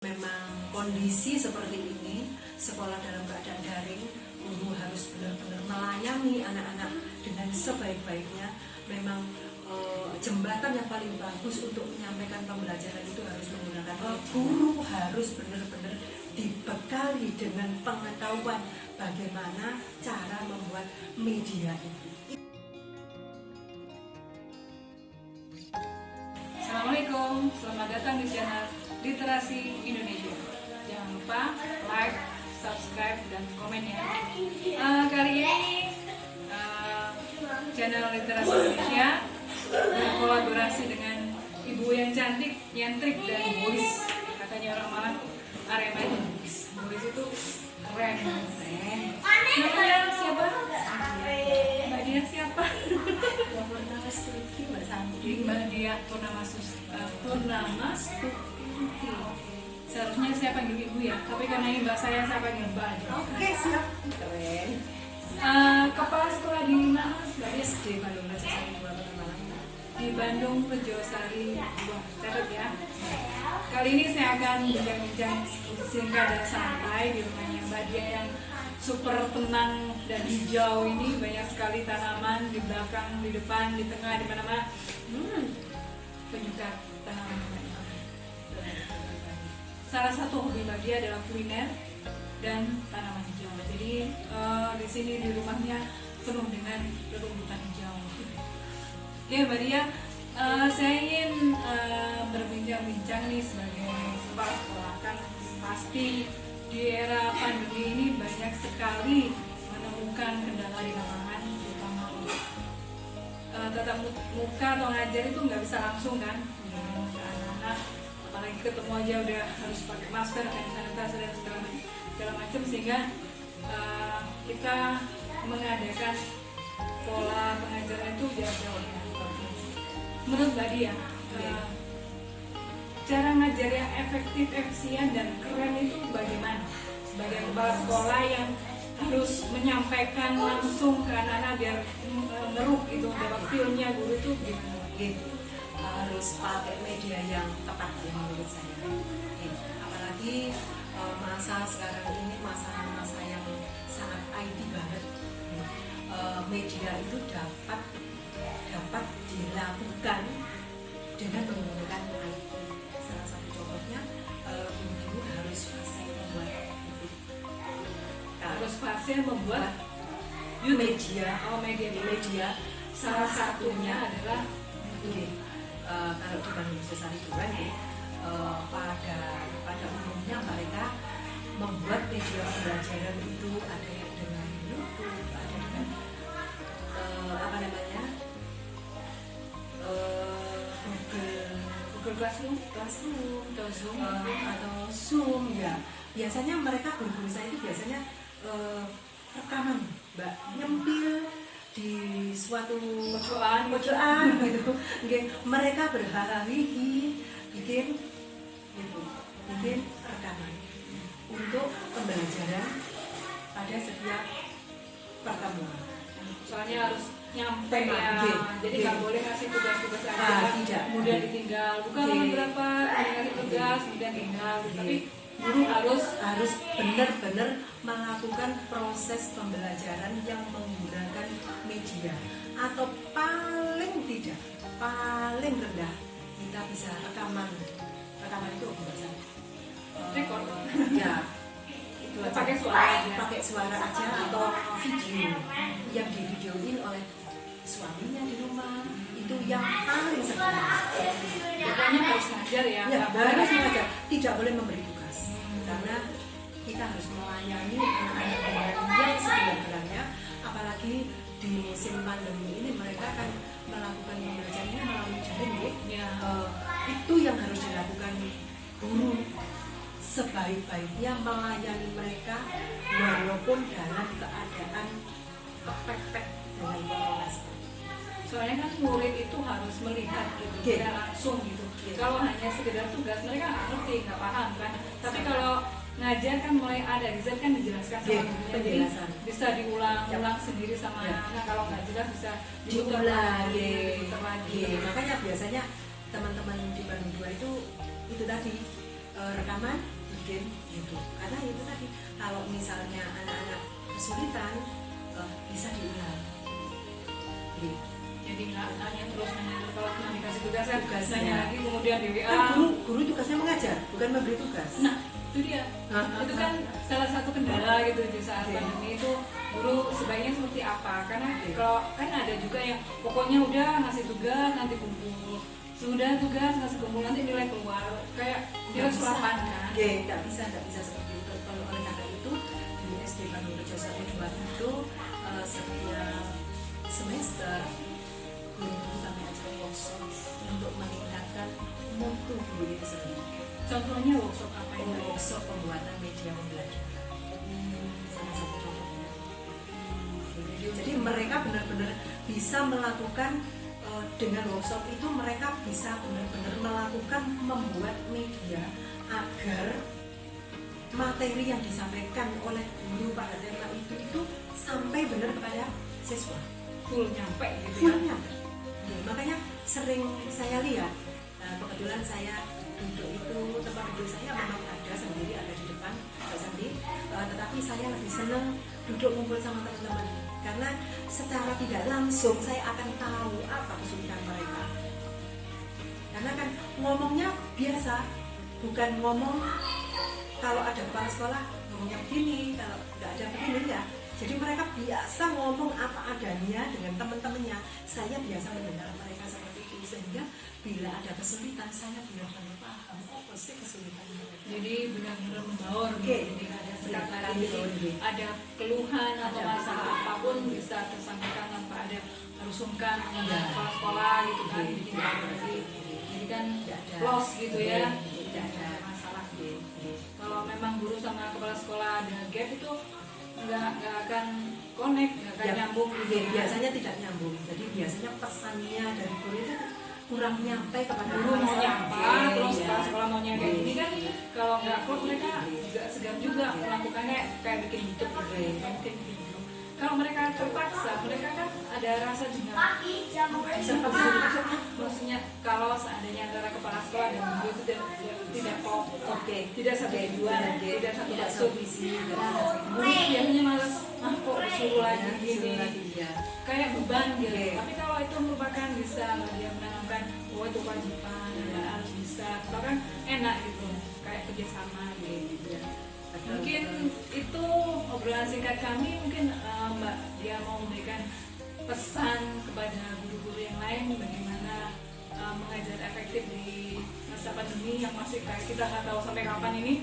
Memang kondisi seperti ini, sekolah dalam keadaan daring, guru harus benar-benar melayani anak-anak dengan sebaik-baiknya. Memang jembatan yang paling bagus untuk menyampaikan pembelajaran itu harus menggunakan guru, harus benar-benar dibekali dengan pengetahuan bagaimana cara membuat media itu. Assalamualaikum, selamat datang di channel Literasi Indonesia. Jangan lupa like, subscribe, dan komen ya. Kali ini channel Literasi Indonesia berkolaborasi dengan ibu yang cantik, nyentrik, dan boys. Katanya orang Malang, Arema itu boys. Boys itu keren. Namanya siapa? Mbak Dia siapa? Mbak Santi, Mbak Dia Purnama Stuti. Seharusnya saya panggil ibu ya, tapi karena ini mbak saya panggil mbak aja. Oke, siap. Keren. Kepala sekolah di mana? Mbak Dia SD Bandung Sari 2 Kota Malang. di Bandung Rejosari 2. Catat ya. Kali ini saya akan bincang-bincang singkat dan santai di rumahnya Mbak Dia yang super tenang dan hijau ini. Banyak sekali tanaman di belakang, di depan, di tengah, di mana-mana. Penyuka tanaman. Salah satu hobi Mbak Dia adalah kuliner dan tanaman hijau. Jadi di sini di rumahnya penuh dengan rumputan hijau. Oke Mbak Dia, saya ingin berbincang-bincang nih sebagai kepala sekolah. Kan pasti di era pandemi ini banyak sekali menemukan kendala di lapangan, terutama tatap muka atau ngajar itu nggak bisa langsung kan, ke anak-anak, apalagi ketemu aja udah harus pakai masker, hand sanitizer dan segala macam, sehingga kita mengadakan pola pengajaran itu jauh-jauh. Menurut Mbak Dia, cara ngajar yang efektif, efisien, dan keren itu bagaimana? Sebagai kepala sekolah yang harus menyampaikan langsung ke anak-anak biar ngeruh gitu, dapat feel-nya guru itu gimana? Harus pakai media yang tepat ya menurut saya. Apalagi masa sekarang ini masa yang sangat IT banget. Media itu dapat dilakukan dengan menggunakan IT. Salah satu contohnya guru harus fasih membuat media. Salah satunya adalah kalau di Bandung Sari 2 pada umumnya mereka membuat media pembelajaran itu ada yang dengan YouTube, ada dengan Google Classroom atau Zoom ya. Biasanya mereka guru-guru saya itu biasanya rekaman, Mbak, nyempil di suatu pojokan gitu. Mereka berhari-hari bikin rekaman untuk pembelajaran pada setiap pertemuan. Soalnya harus nyampe ya, jadi nggak boleh kasih tugas-tugas aja, tidak. Kemudian ditinggal, bukan berapa, kasih tugas, kemudian tinggal. Tapi guru harus benar-benar melakukan proses pembelajaran yang menggunakan media, atau paling rendah kita bisa rekaman itu bahasa rekor ya, itu pakai suara aja atau video yang divideoin oleh suaminya di rumah, itu yang paling sederhana. pokoknya harus ngajar ya, harus mengajar, tidak boleh memberi tugas, karena kita harus melayani anak-anak dengan yang sebenarnya. Apalagi di musim pandemi ini mereka akan melakukan pembelajarannya melalui daring ya. Itu yang harus dilakukan guru sebaik-baiknya, melayani mereka walaupun dalam keadaan kepepet dengan corona. Soalnya kan murid itu harus melihat gitu, tidak langsung gitu. Kalau hanya sekedar tugas mereka nggak ngerti, nggak paham kan. Tapi kalau ngajar kan mulai ada desain kan dijelaskan sama gurunya, jadi bisa diulang-ulang sendiri sama anak. Kalau nggak jelas bisa diputar lagi. Makanya biasanya teman-teman di Bandung 2 itu tadi rekaman bikin YouTube. Karena itu tadi, kalau misalnya anak-anak kesulitan bisa diulang. Jadi nggak nanya terus kalau cuma dikasih tugas kan Tugasnya. nanya lagi kemudian di WA. Kan guru tugasnya mengajar, bukan memberi tugas. Nah itu dia, itu kan salah satu kendala gitu di saat pandemi itu, guru sebaiknya seperti apa, karena kalau kan ada juga yang pokoknya udah ngasih tugas nanti kumpul, sudah tugas ngasih kumpul nanti nilai keluar, kayak nilai sulapan kan. Nggak bisa seperti itu. Kalau oleh karena itu di SD Bandung Rejo 1 2 itu setiap semester guru kami ajar workshop untuk meningkatkan mutu guru itu sendiri. Contohnya workshop apa itu? Workshop pembuatan media pembelajaran. Salah satu contohnya. Jadi mereka benar-benar bisa melakukan dengan workshop itu mereka bisa benar-benar melakukan membuat media agar materi yang disampaikan oleh guru pada tema itu sampai benar kepada siswa. Full nyampe gitu ya. Full nyampe. Ya, makanya sering saya lihat, kebetulan saya duduk itu, tempat duduk saya memang ada sendiri, ada di depan sendiri, tetapi saya lebih senang duduk ngumpul sama teman-teman karena secara tidak langsung saya akan tahu apa kesulitan mereka. Karena kan ngomongnya biasa, bukan ngomong kalau ada kepala sekolah ngomongnya begini, kalau nggak ada begini ya. Jadi mereka biasa ngomong apa adanya dengan teman-temannya. Saya biasa mendengar mereka seperti itu, sehingga bila ada kesulitan saya benar-benar paham apa sih kesulitan mereka. Jadi benar-benar membaur. Jadi ada sekali lagi ada keluhan atau masalah apapun bisa tersampaikan tanpa ada harus sungkan dengan kepala sekolah gitu kan, bikin lagi. Jadi kan los gitu ya, tidak ada masalah. Kalau memang guru sama kepala sekolah ada gap itu nggak akan connect, nggak akan nyambung gitu. Biasanya tidak nyambung. Jadi biasanya pesannya dari guru itu kurang nyampe kepada guru mau nyapa, terus kepala sekolah maunya kayak gini kan, kalau nggak klop mereka juga segan juga melakukannya kayak bikin YouTube gitu, bikin video. Kalau mereka terpaksa, mereka kan ada rasa jenuh. Maksudnya kalau seandainya antara kepala sekolah dan guru itu tidak klop, tidak satu tujuan, tidak satu visi, guru biasanya malas, kok disuruh lagi gini, kayak beban gitu. Tapi kalau itu merupakan bisa dia menanamkan, oh itu kewajiban, harus bisa, bahkan enak gitu, kayak kerjasama gitu. Mungkin itu obrolan singkat kami, mungkin Mbak dia mau memberikan pesan kepada guru-guru yang lain bagaimana mengajar efektif di masa pandemi yang masih kayak kita nggak tahu sampai kapan ini,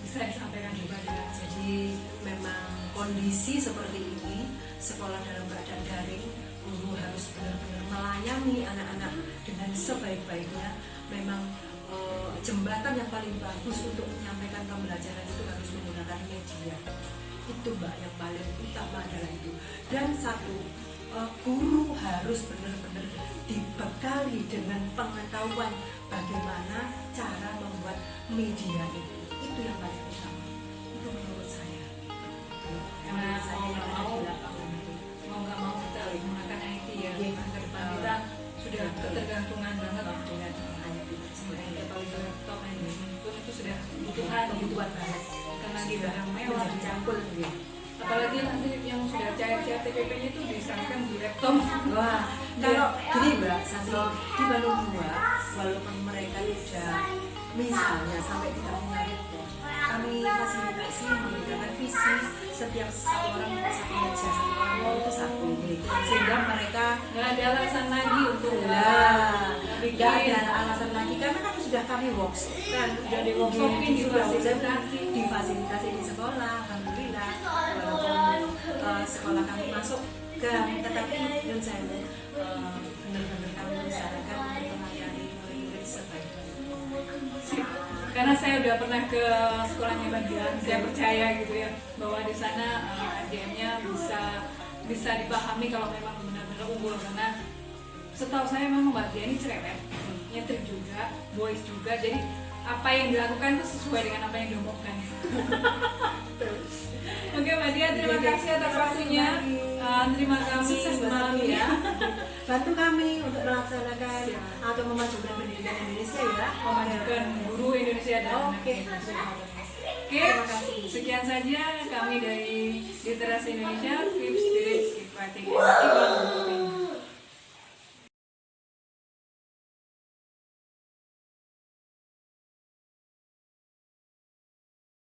bisa disampaikan juga. Jadi memang kondisi seperti ini, sekolah dalam keadaan daring, guru harus benar-benar melayani anak-anak dengan sebaik-baiknya. Memang jembatan yang paling bagus untuk menyampaikan pembelajaran itu harus menggunakan media. Itu Mbak, yang paling utama adalah itu. Dan satu, guru harus benar-benar dibekali dengan pengetahuan bagaimana cara membuat media itu. Itu yang paling utama. Itu menurut saya. Karena saya yang ada di lapangan itu, mau nggak mau kita harus menggunakan IT ya. Ke depan kita sudah ketergantungan banget dengan IT. Sebenarnya kalau itu laptop handphone itu sudah kebutuhan banget. Karena di barang mewah dicampur gitu. Apalagi nanti yang sudah cair-cair TPP-nya itu disampaikan di laptop. Wah, kalau gini Mbak, Santi, di Bandung 2, walaupun mereka tidak misalnya sampai tidak punya laptop, kami fasilitasi menggunakan PC setiap satu orang satu meja, satu orang itu satu, sehingga mereka Nggak ada alasan lagi untuk tidak ada alasan lagi karena kan sudah kami workshop kan, sudah di workshopin, difasilitasi di sekolah, alhamdulillah. Walaupun sekolah kami masuk ke, tetapi menurut saya benar-benar kami usahakan untuk melayani murid sebaik-baiknya. Karena saya udah pernah ke sekolahnya bagian, saya percaya gitu ya bahwa di sana DM-nya bisa dipahami kalau memang benar-benar unggul. Karena setahu saya memang Mbak Dia ini cerewet, nyentrik juga, boys juga, jadi apa yang dilakukan itu sesuai dengan apa yang diomongkan. Oke Mbak Dia, terima kasih atas waktunya. Terima kasih Sukses buat malam kami ini. ya. Bantu kami untuk melaksanakan atau memajukan pendidikan Indonesia ya. Memajukan guru Indonesia dan anak Oke. Indonesia. Oke, sekian saja kami dari Literasi Indonesia, Tips Spirit Keep Writing and Keep Learning.